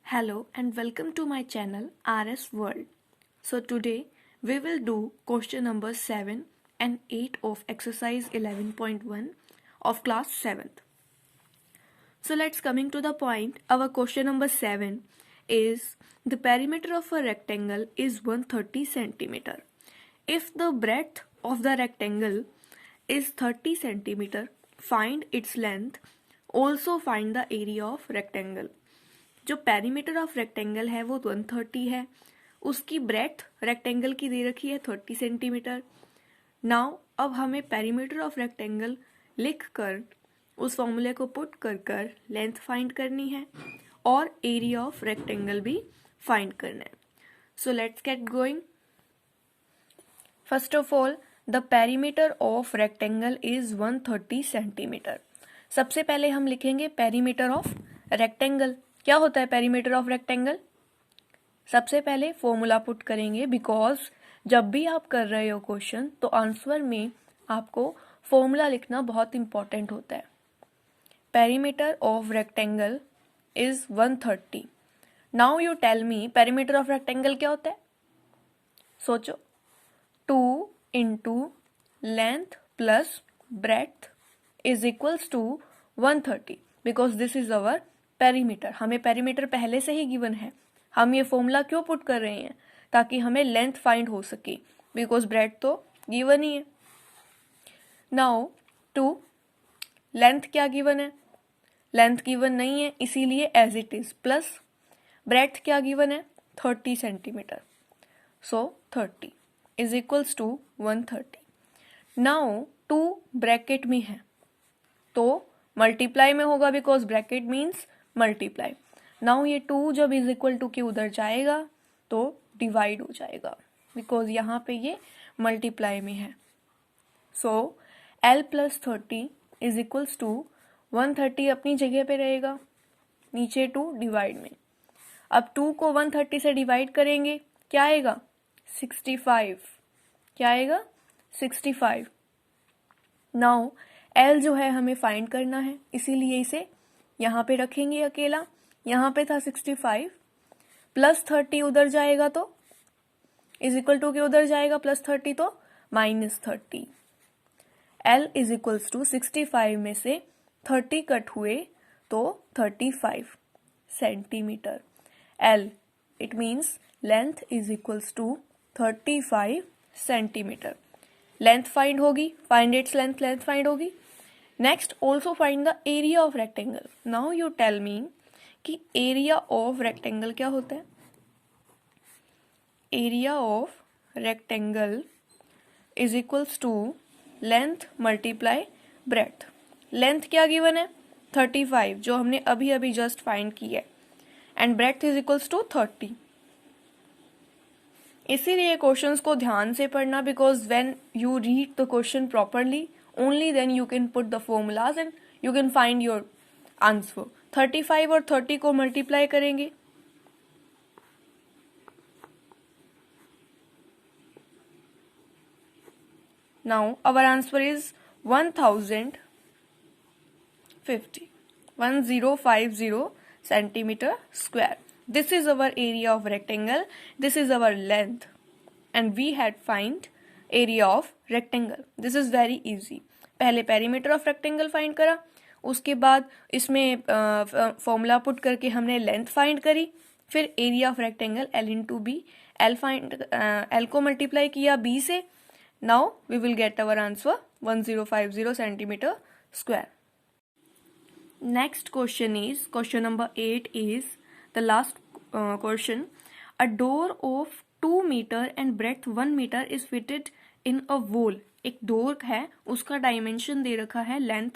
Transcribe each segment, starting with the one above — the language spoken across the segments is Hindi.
Hello and welcome to my channel RS World. So today we will do question number 7 and 8 of exercise 11.1 of class 7th. So let's coming to the point. Our question number 7 is the perimeter of a rectangle is 130 centimeter. If the breadth of the rectangle is 30 centimeter, find its length. Also find the area of rectangle. जो पेरीमीटर ऑफ रेक्टेंगल है वो 130 है, उसकी ब्रेथ रेक्टेंगल की दे रखी है 30 सेंटीमीटर. नाउ अब हमें पेरीमीटर ऑफ रेक्टेंगल लिख कर उस फॉर्मूले को पुट कर लेंथ फाइंड करनी है और एरिया ऑफ रेक्टेंगल भी फाइंड करना है. So let's get going. First of all the perimeter of rectangle is 130 centimetre. सबसे पहले हम लिखेंगे पेरीमीटर ऑफ रेक्टेंगल. क्या होता है पेरीमीटर ऑफ रेक्टेंगल? सबसे पहले फॉर्मूला पुट करेंगे, बिकॉज जब भी आप कर रहे हो क्वेश्चन तो आंसर में आपको फॉर्मूला लिखना बहुत इंपॉर्टेंट होता है. Perimeter of rectangle is 130. Now you tell me perimeter of rectangle क्या होता है? सोचो. 2 into length plus breadth is equals to 130 because this is our perimeter. हमें पेरीमीटर पहले से ही गिवन है. हम ये फॉर्मूला क्यों पुट कर रहे हैं? ताकि हमें लेंथ फाइंड हो सके, बिकॉज ब्रेथ तो गिवन ही है. नाउ 2 लेंथ क्या गिवन है? लेंथ गिवन नहीं है, इसीलिए as it is. Plus breadth क्या गिवन है? 30 centimetre. So 30 is equals to 130. Now 2 bracket में है तो मल्टीप्लाई में होगा, because bracket means multiply. Now ये 2 जब इज इक्वल टू के उधर जाएगा तो डिवाइड हो जाएगा, बिकॉज यहाँ पे ये मल्टीप्लाई में है. So L plus 30 is equals to 130 अपनी जगह पे रहेगा, नीचे 2 डिवाइड में. अब 2 को 130 से डिवाइड करेंगे, क्या आएगा? 65. क्या आएगा? 65. नाउ L जो है हमें फाइंड करना है, इसीलिए इसे यहाँ पे रखेंगे अकेला. यहाँ पे था 65 प्लस 30 उधर जाएगा तो इज इक्वल टू के उधर जाएगा प्लस 30 तो minus 30. L is equals to 65 में से 30 कट हुए तो 35 centimetre. L it means length is equals to 35 centimetre. Length find होगी, find its length, length find होगी. Next also find the area of rectangle. Now you tell me कि एरिया ऑफ रेक्टेंगल क्या होता है? Area of rectangle is equals to length multiply breadth. Length क्या गिवन है? 35 जो हमने अभी अभी जस्ट फाइंड की है, and breadth is equals to 30. इसीलिए क्वेश्चंस को ध्यान से पढ़ना, because when you read the question properly only then you can put the formulas and you can find your answer. 35 और 30 को मल्टीप्लाई करेंगे, now our answer is 1050 centimeter square. This is our area of rectangle, this is our length, and we had find area of rectangle. This is very easy. पहले पेरीमीटर ऑफ रेक्टेंगल फाइंड करा, उसके बाद इसमें फॉर्मूला पुट करके हमने लेंथ फाइंड करी, फिर area of rectangle L into B. L को मल्टीप्लाई किया B से. Now we will get our answer 1050 centimetre square. Next question is question number 8 is the last question. A door of 2 metre and breadth 1 metre is fitted in a wall. एक डोर है, उसका डायमेंशन दे रखा है लेंथ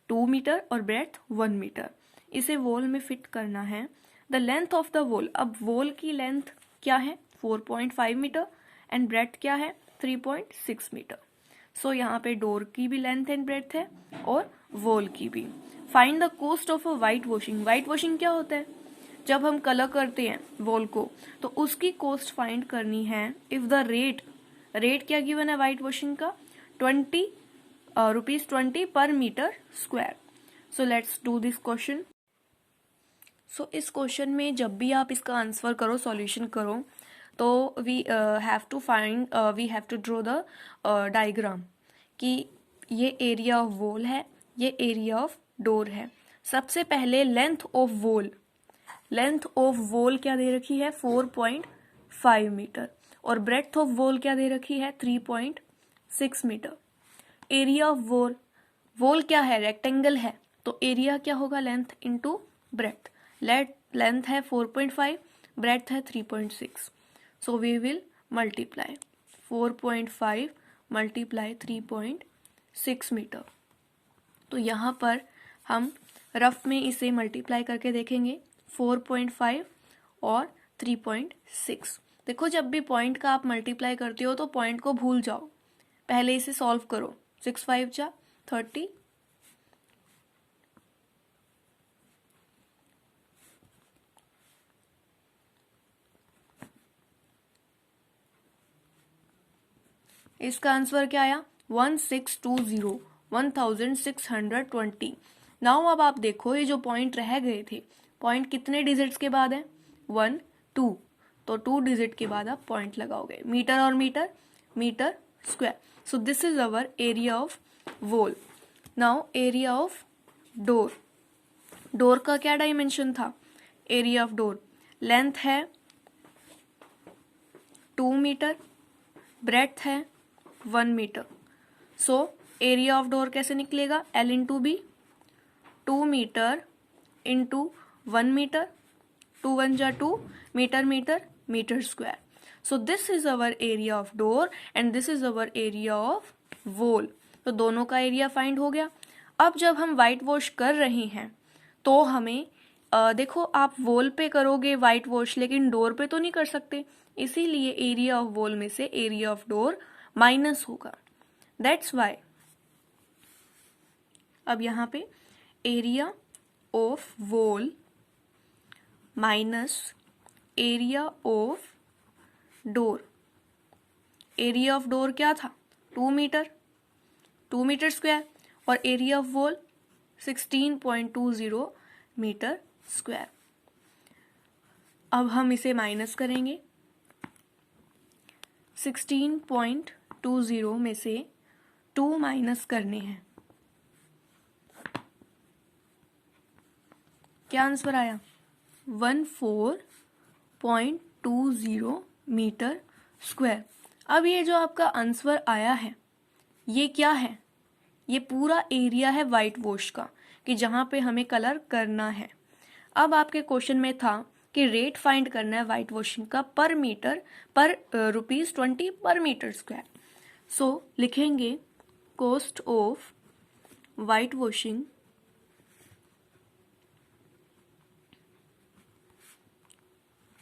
2 मीटर और ब्रेथ 1 मीटर. इसे वॉल में फिट करना है. The length of the wall. अब वॉल की लेंथ क्या है? 4.5 मीटर एंड ब्रेथ क्या है? 3.6 मीटर. सो यहाँ पे डोर की भी लेंथ एंड ब्रेथ है और वॉल की भी. Find the cost of a white washing. White washing क्या होता है? जब हम कलर करते हैं वॉल को तो उसकी कॉस्ट फाइंड करनी है. इफ द रेट क्या गिवन है व्हाइट वॉशिंग का? ₹20 पर metre square. So let's do this question. So इस क्वेश्चन में जब भी आप इसका आंसर करो, सॉल्यूशन करो, तो we have to draw the diagram कि ये एरिया ऑफ वॉल है, ये एरिया ऑफ डोर है। सबसे पहले लेंथ ऑफ वॉल क्या दे रखी है 4.5 मीटर और ब्रेड्थ ऑफ वॉल क्या दे रखी है 3.6 मीटर। एरिया ऑफ वॉल क्या है, रेक्टेंगल है, तो एरिया क्या होगा लेंथ इंटू ब्रेड्थ। लेंथ है 4.5, ब्रेड्थ है 3.6, so we will multiply 4.5 multiply 3.6 metre. तो यहाँ पर हम रफ में इसे मल्टीप्लाई करके देखेंगे 4.5 और 3.6। देखो जब भी पॉइंट का आप मल्टीप्लाई करते हो तो पॉइंट को भूल जाओ, पहले इसे सॉल्व करो। 6 5 जा 30, इसका आंसर क्या आया 1620, 1620। नाउ अब आप देखो ये जो पॉइंट रह गए थे, पॉइंट कितने डिजिट्स के बाद है 1 2, तो 2 डिजिट के बाद आप पॉइंट लगाओगे। मीटर और metre square. So this is our area of wall. Now area of door का क्या डायमेंशन था, एरिया ऑफ डोर लेंथ है 2 मीटर, ब्रेड्थ है 1 metre. So area of door कैसे निकलेगा, L into B, 2 metre into 1 metre, 2 1 जा 2, metre square. So this is our area of door and this is our area of wall. तो दोनों का एरिया फाइंड हो गया। अब जब हम व्हाइट वॉश कर रहे हैं तो हमें देखो आप वॉल पे करोगे व्हाइट वॉश, लेकिन डोर पे तो नहीं कर सकते, इसीलिए एरिया ऑफ वॉल में से एरिया ऑफ डोर माइनस होगा। दैट्स वाई अब यहाँ पे area of wall minus area of door. Area of door क्या था 2 मीटर स्क्वायर और area of wall 16.20 metre square. अब हम इसे माइनस करेंगे, 16.20 में से 2 माइनस करने हैं, क्या आंसर आया 14.20 मीटर स्क्वायर। अब ये जो आपका आंसर आया है ये क्या है, ये पूरा एरिया है व्हाइट वॉश का कि जहां पे हमें कलर करना है। अब आपके क्वेश्चन में था कि रेट फाइंड करना है व्हाइट वॉशिंग का पर मीटर पर ₹20 पर मीटर स्क्वायर। सो लिखेंगे कॉस्ट ऑफ व्हाइट वॉशिंग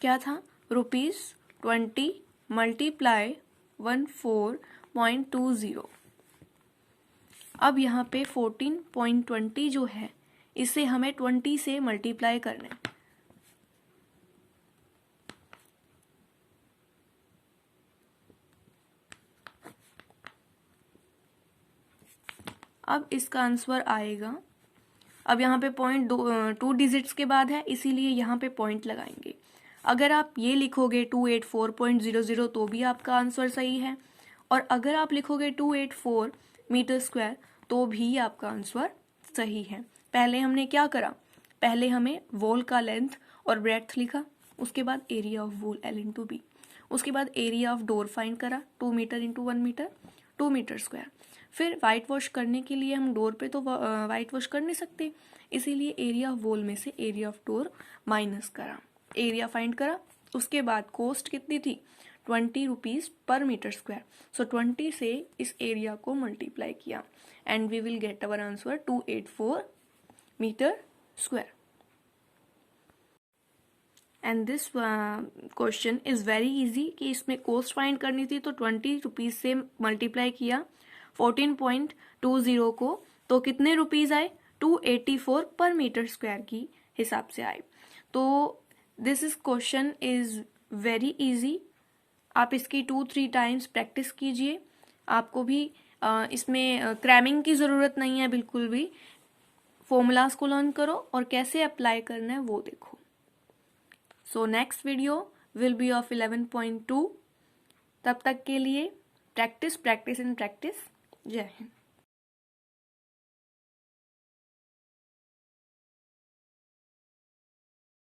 क्या था ₹20 मल्टीप्लाई 14.20। अब यहाँ पे 14.20 जो है इसे हमें 20 से मल्टीप्लाई करना है। अब इसका आंसर आएगा, अब यहाँ पे पॉइंट 2 डिजिट्स के बाद है इसीलिए यहाँ पे पॉइंट लगाएंगे। अगर आप ये लिखोगे 284.00 तो भी आपका आंसर सही है, और अगर आप लिखोगे 284 मीटर स्क्वायर तो भी आपका आंसर सही है। पहले हमने क्या करा, पहले हमें वॉल का लेंथ और ब्रेड्थ लिखा, उसके बाद area of wall L into B, उसके बाद एरिया ऑफ डोर फाइंड करा 2 metre into 1 metre 2 metre square. फिर वाइट वॉश करने के लिए हम डोर पे तो वाइट वॉश कर नहीं सकते, इसीलिए एरिया ऑफ वॉल में से एरिया ऑफ डोर माइनस करा, एरिया फाइंड करा। उसके बाद कॉस्ट कितनी थी ₹20 पर मीटर स्क्वायर। सो 20 से इस एरिया को मल्टीप्लाई किया and we will get our answer 284 metre square. And this question is very easy कि इसमें कॉस्ट फाइंड करनी थी तो ₹20 से मल्टीप्लाई किया 14.20 को, तो कितने रुपीज आए 284 पर मीटर स्क्वायर की हिसाब से आए। तो this is question is very easy, आप इसकी 2-3 टाइम्स प्रैक्टिस कीजिए। आपको भी इसमें क्रैमिंग की ज़रूरत नहीं है बिल्कुल भी, फॉर्मूलाज को लर्न करो और कैसे अप्लाई करना है वो देखो। So next video will be of 11.2. तब तक के लिए प्रैक्टिस प्रैक्टिस एंड प्रैक्टिस. जय हिंद.